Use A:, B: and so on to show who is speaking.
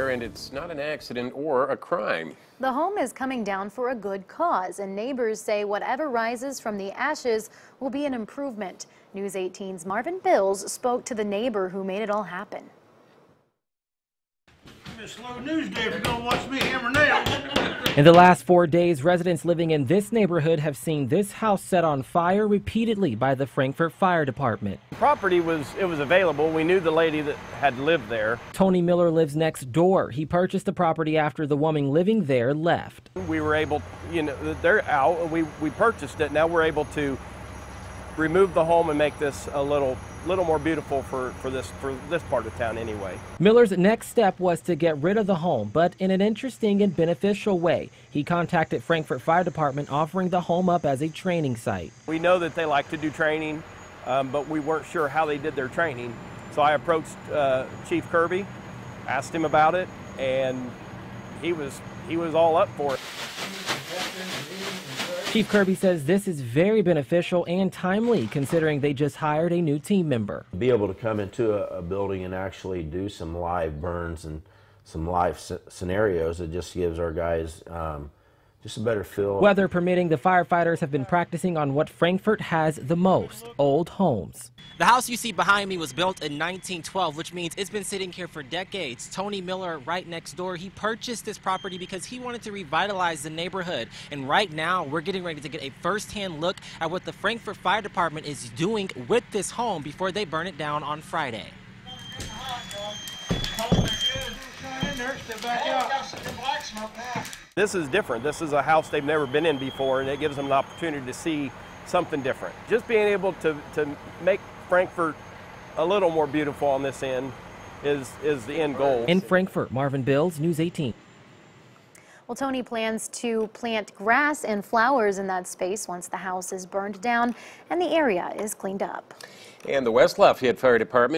A: fire, and it's not an accident or a crime.
B: The home is coming down for a good cause, and neighbors say whatever rises from the ashes will be an improvement. News 18's Marvin Bills spoke to the neighbor who made it all happen.
C: It's a slow news day if you're going to watch me hammer nails.
D: In the last 4 days, residents living in this neighborhood have seen this house set on fire repeatedly by the Frankfort Fire Department.
E: The property was available. We knew the lady that had lived there.
D: Tony Miller lives next door. He purchased the property after the woman living there left.
E: We were able, they're out. We purchased it. Now we're able to remove the home and make this a little more beautiful for this part of town anyway.
D: Miller's next step was to get rid of the home, but in an interesting and beneficial way. He contacted Frankfort Fire Department offering the home up as a training site.
E: We know that they like to do training, but we weren't sure how they did their training. So I approached Chief Kirby, asked him about it, and he was all up for it.
D: Chief Kirby says this is very beneficial and timely, considering they just hired a new team member.
F: Be able to come into a building and actually do some live burns and some live scenarios, it just gives our guys just a better feel.
D: Weather permitting, the firefighters have been practicing on what Frankfort has the most: old homes.
G: The house you see behind me was built in 1912, which means it's been sitting here for decades. Tony Miller, right next door, he purchased this property because he wanted to revitalize the neighborhood. And right now, we're getting ready to get a first-hand look at what the Frankfort Fire Department is doing with this home before they burn it down on Friday.
E: This is different. This is a house they've never been in before, and it gives them an opportunity to see something different. Just being able to make Frankfort a little more beautiful on this end is the end goal.
D: In Frankfort, Marvin Bills, News 18.
B: Well, Tony plans to plant grass and flowers in that space once the house is burned down and the area is cleaned up.
A: And the West Lafayette Fire Department